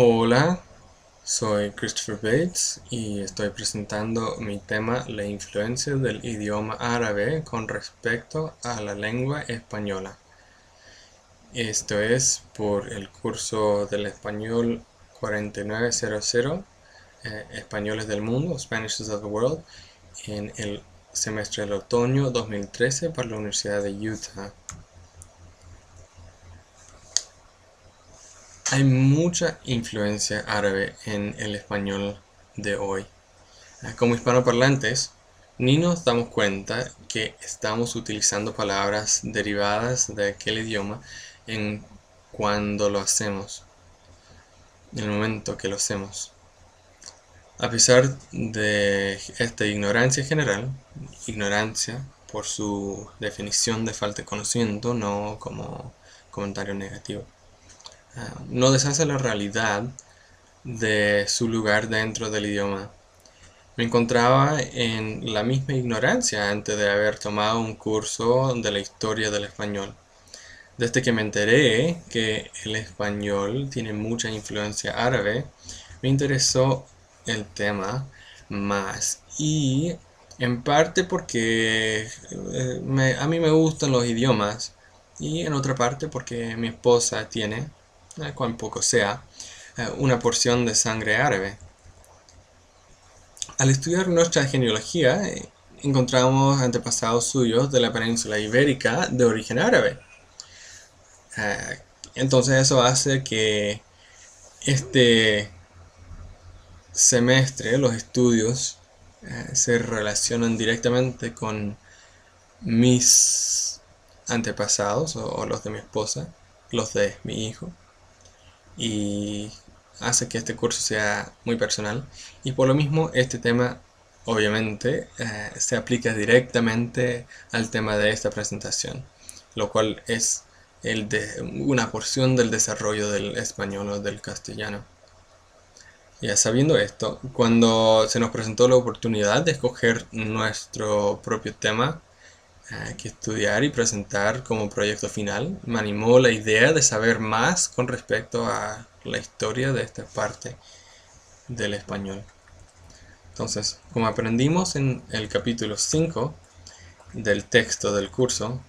Hola, soy Christopher Bates y estoy presentando mi tema La influencia del idioma árabe con respecto a la lengua española. Esto es por el curso del español 4900, Españoles del Mundo, Spanishes of the World, en el semestre del otoño 2013 para la Universidad de Utah. Hay mucha influencia árabe en el español de hoy. Como hispanoparlantes, ni nos damos cuenta que estamos utilizando palabras derivadas de aquel idioma en cuando lo hacemos, en el momento que lo hacemos. A pesar de esta ignorancia general, ignorancia por su definición de falta de conocimiento, no como comentario negativo, no deshace la realidad de su lugar dentro del idioma. Me encontraba en la misma ignorancia antes de haber tomado un curso de la historia del español. Desde que me enteré que el español tiene mucha influencia árabe, me interesó el tema más. Y en parte porque a mí me gustan los idiomas y en otra parte porque mi esposa tiene, cuan poco sea, una porción de sangre árabe. Al estudiar nuestra genealogía, encontramos antepasados suyos de la península ibérica de origen árabe. Eh, entonces eso hace que este semestre los estudios se relacionan directamente con mis antepasados o los de mi esposa, los de mi hijo, y hace que este curso sea muy personal, y por lo mismo este tema obviamente se aplica directamente al tema de esta presentación, lo cual es una porción del desarrollo del español o del castellano. Ya sabiendo esto, cuando se nos presentó la oportunidad de escoger nuestro propio tema que estudiar y presentar como proyecto final, me animó la idea de saber más con respecto a la historia de esta parte del español. Entonces, como aprendimos en el capítulo 5 del texto del curso,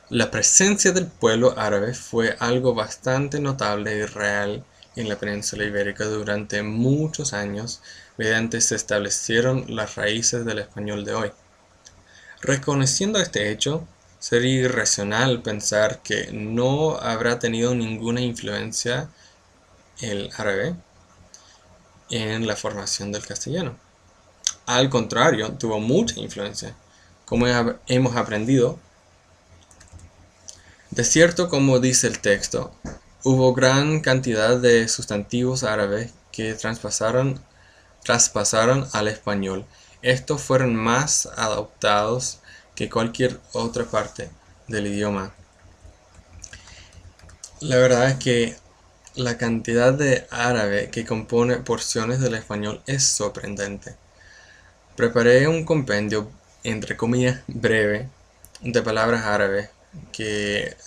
la presencia del pueblo árabe fue algo bastante notable y real en la península ibérica durante muchos años, mediante se establecieron las raíces del español de hoy. Reconociendo este hecho, sería irracional pensar que no habrá tenido ninguna influencia el árabe en la formación del castellano. Al contrario, tuvo mucha influencia. Como hemos aprendido, de cierto, como dice el texto, hubo gran cantidad de sustantivos árabes que traspasaron al español. Estos fueron más adoptados que cualquier otra parte del idioma. La verdad es que la cantidad de árabe que compone porciones del español es sorprendente. Preparé un compendio, entre comillas, breve de palabras árabes que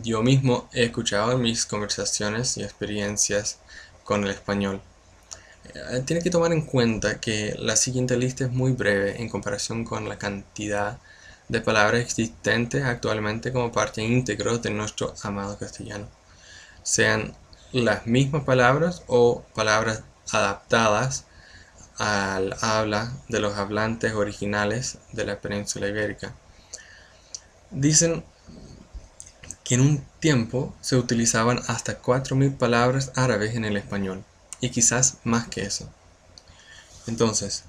yo mismo he escuchado en mis conversaciones y experiencias con el español. Tiene que tomar en cuenta que la siguiente lista es muy breve en comparación con la cantidad de palabras existentes actualmente como parte íntegra de nuestro amado castellano, sean las mismas palabras o palabras adaptadas al habla de los hablantes originales de la península ibérica. Dicen que en un tiempo se utilizaban hasta 4000 palabras árabes en el español, y quizás más que eso. Entonces,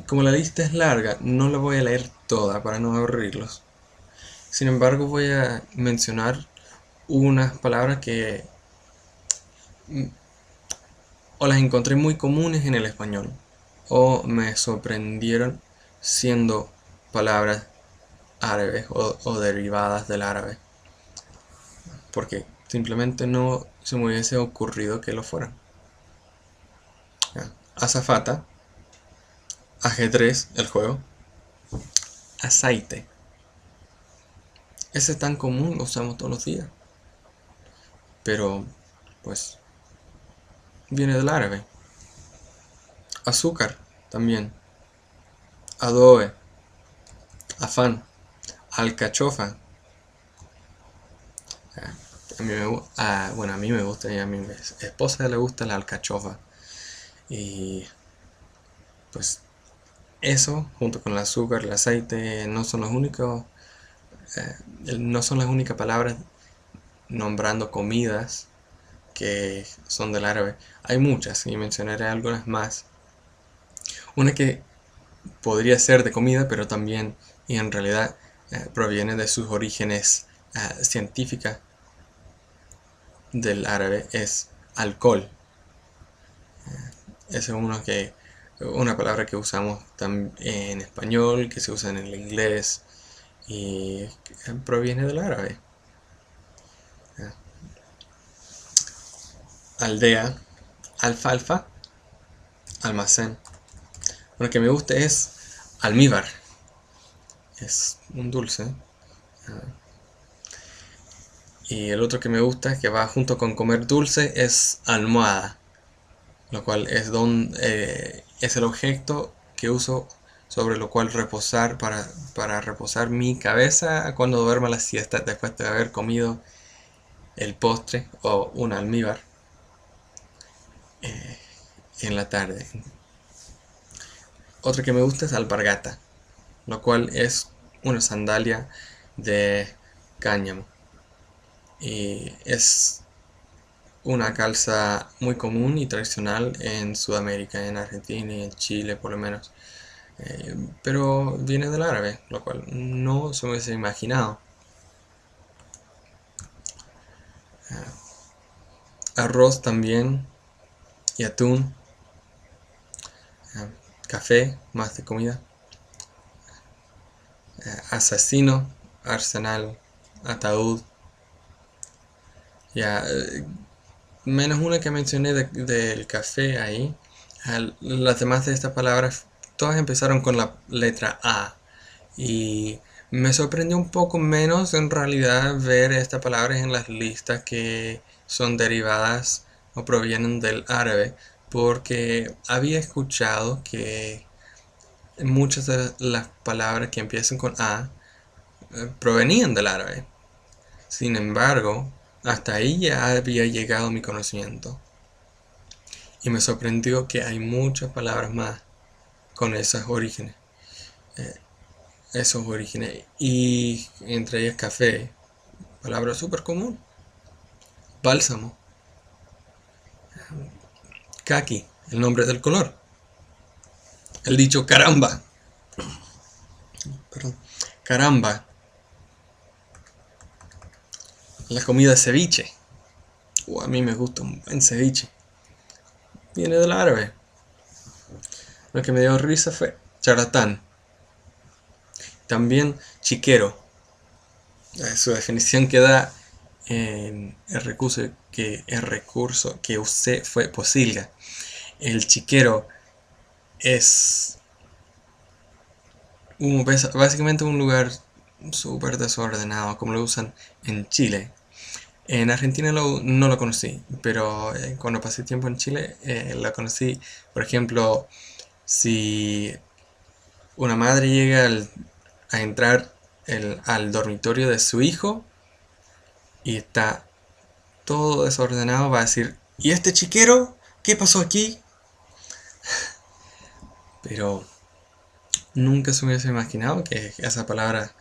como la lista es larga, no la voy a leer toda para no aburrirlos. Sin embargo, voy a mencionar unas palabras que o las encontré muy comunes en el español, o me sorprendieron siendo palabras árabes o derivadas del árabe, porque simplemente no se me hubiese ocurrido que lo fueran. Azafata, ajedrez, el juego, aceite. Ese es tan común, lo usamos todos los días. pero pues viene del árabe. Azúcar también, adobe, afán, alcachofa. Bueno, a mí me gusta y a mi esposa le gusta la alcachofa. Y pues eso, junto con el azúcar, el aceite, no son las únicas palabras nombrando comidas que son del árabe. Hay muchas y mencionaré algunas más. Una que podría ser de comida, pero también y en realidad proviene de sus orígenes científicas del árabe, es alcohol. Esa es una palabra que usamos en español, que se usa en el inglés y proviene del árabe. Aldea, alfalfa, almacén. Lo que me gusta es almíbar. Es un dulce. Y el otro que me gusta, que va junto con comer dulce, es almohada. Lo cual es el objeto que uso sobre lo cual reposar para reposar mi cabeza cuando duerma la siesta después de haber comido el postre o un almíbar en la tarde. Otra que me gusta es alpargata, lo cual es una sandalia de cáñamo. Y es una calza muy común y tradicional en Sudamérica, en Argentina y en Chile por lo menos. Pero viene del árabe, lo cual no se me hubiese imaginado. Arroz también y atún. Café, más de comida. Asesino, arsenal, ataúd. Ya, menos una que mencioné del café ahí. Las demás de estas palabras, todas empezaron con la letra A. Y me sorprendió un poco menos en realidad ver estas palabras en las listas que son derivadas o provienen del árabe, porque había escuchado que muchas de las palabras que empiezan con A provenían del árabe. Sin embargo, hasta ahí ya había llegado mi conocimiento. Y me sorprendió que hay muchas palabras más con esos orígenes. Y entre ellas café, palabra súper común. Bálsamo, kaki, el nombre del color. El dicho caramba, perdón, caramba, la comida ceviche. A mí me gusta un buen ceviche. Viene del árabe. Lo que me dio risa fue charlatán. También chiquero. Su definición que da en el recurso que usé fue posilga. El chiquero es básicamente un lugar súper desordenado, como lo usan en Chile. En Argentina no lo conocí, pero cuando pasé tiempo en Chile lo conocí. Por ejemplo, si una madre llega a entrar al dormitorio de su hijo y está todo desordenado, va a decir: ¿y este chiquero? ¿Qué pasó aquí? Pero nunca se hubiese imaginado que esa palabra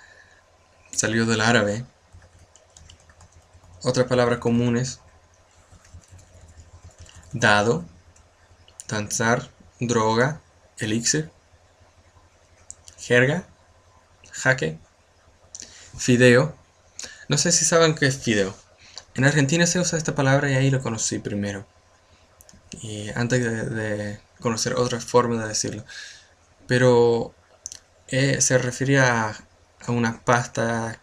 salió del árabe. Otras palabras comunes: dado, danzar, droga, elixir, jerga, jaque, fideo. No sé si saben qué es fideo. En Argentina se usa esta palabra y ahí lo conocí primero. Y antes de conocer otras formas de decirlo. Pero se refería a una pasta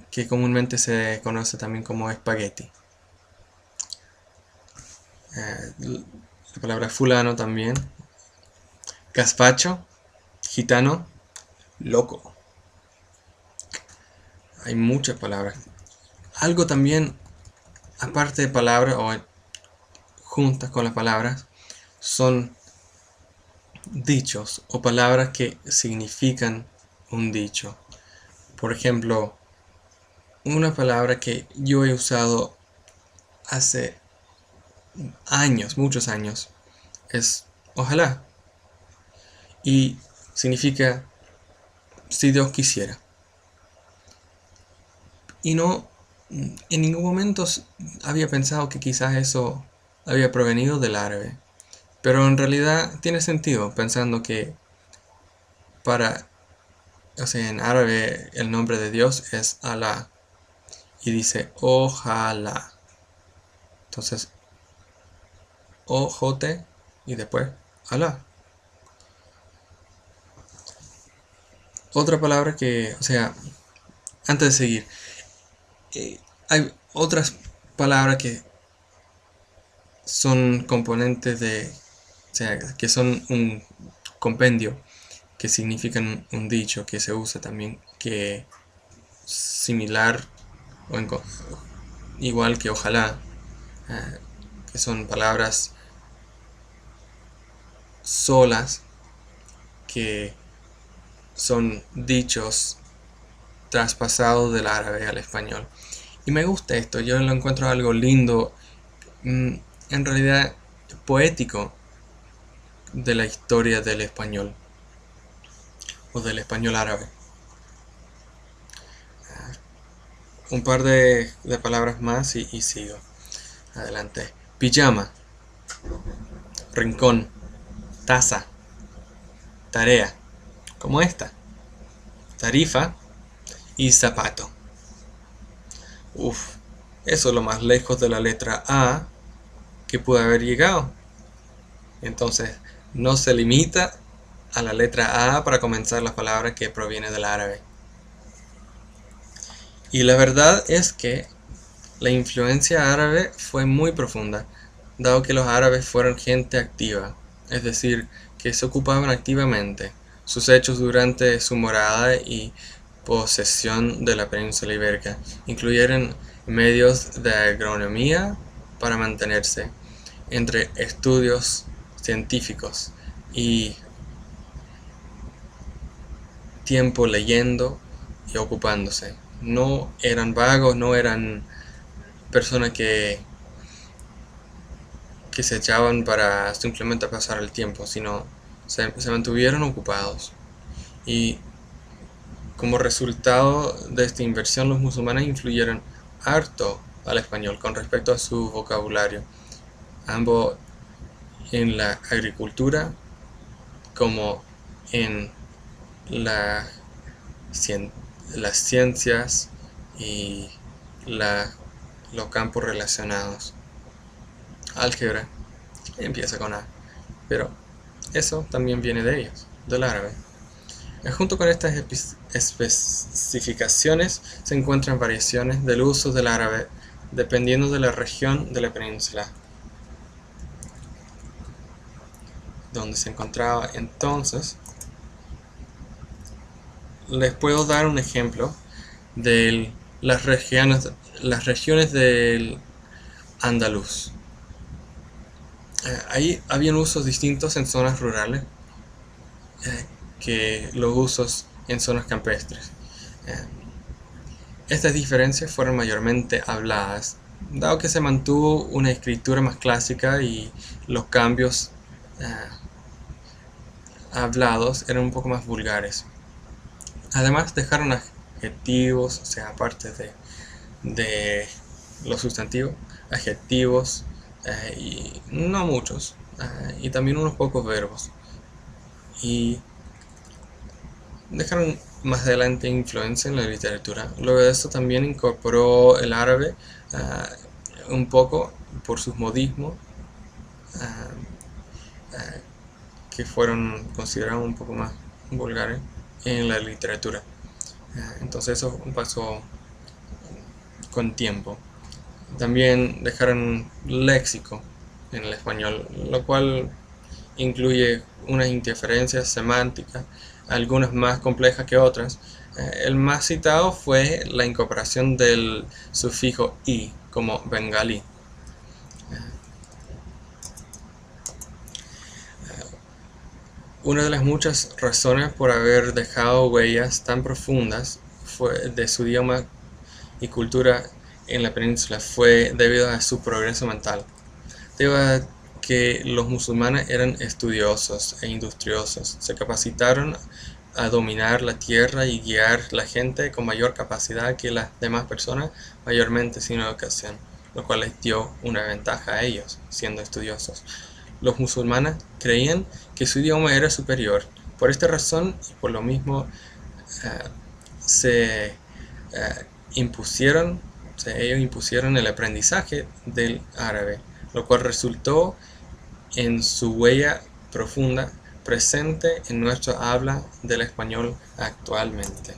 que comúnmente se conoce también como espagueti. La palabra fulano también. Gazpacho, gitano, loco. Hay muchas palabras. Algo también aparte de palabras o juntas con las palabras, son dichos o palabras que significan un dicho. Por ejemplo, una palabra que yo he usado hace años, muchos años, es ojalá. Y significa si Dios quisiera. Y no, en ningún momento había pensado que quizás eso había provenido del árabe. Pero en realidad tiene sentido, pensando que en árabe el nombre de Dios es Alá. Y dice ojalá. Entonces, ojote y después Alá. Otra palabra que, antes de seguir, hay otras palabras que son componentes que son un compendio, que significan un dicho, que se usa también, que similar o igual que ojalá, que son palabras solas, que son dichos traspasados del árabe al español. Y me gusta esto, yo lo encuentro algo lindo, en realidad poético, de la historia del español o del español árabe. Un par de palabras más y sigo. Adelante. Pijama, rincón, taza, tarea, como esta, tarifa y zapato. Eso es lo más lejos de la letra A que pude haber llegado. Entonces, no se limita a la letra A para comenzar la palabra que proviene del árabe. Y la verdad es que la influencia árabe fue muy profunda, dado que los árabes fueron gente activa, es decir, que se ocupaban activamente. Sus hechos durante su morada y posesión de la península ibérica incluyeron medios de agronomía para mantenerse, entre estudios científicos y tiempo leyendo y ocupándose. No eran vagos, no eran personas que se echaban para simplemente pasar el tiempo, sino se mantuvieron ocupados. Y como resultado de esta inversión, los musulmanes influyeron harto al español con respecto a su vocabulario, ambos en la agricultura como en las ciencias y los campos relacionados. Álgebra empieza con A, pero eso también viene de ellos, del árabe. Junto con estas especificaciones se encuentran variaciones del uso del árabe dependiendo de la región de la península donde se encontraba entonces. Les puedo dar un ejemplo de las regiones del andaluz. Ahí habían usos distintos en zonas rurales que los usos en zonas campestres. Estas diferencias fueron mayormente habladas, dado que se mantuvo una escritura más clásica y los cambios hablados eran un poco más vulgares. Además dejaron adjetivos, aparte de los sustantivos, adjetivos, y no muchos, y también unos pocos verbos. Y dejaron más adelante influencia en la literatura. Luego de esto también incorporó el árabe un poco por sus modismos, que fueron considerados un poco más vulgares en la literatura. Entonces eso pasó con tiempo. También dejaron léxico en el español, lo cual incluye unas interferencias semánticas, algunas más complejas que otras, El más citado fue la incorporación del sufijo "i", como bengalí. Una de las muchas razones por haber dejado huellas tan profundas de su idioma y cultura en la península fue debido a su progreso mental, debido a que los musulmanes eran estudiosos e industriosos, se capacitaron a dominar la tierra y guiar la gente con mayor capacidad que las demás personas, mayormente sin educación, lo cual les dio una ventaja a ellos, siendo estudiosos. Los musulmanes creían que su idioma era superior. Por esta razón y por lo mismo se ellos impusieron el aprendizaje del árabe, lo cual resultó en su huella profunda presente en nuestra habla del español actualmente.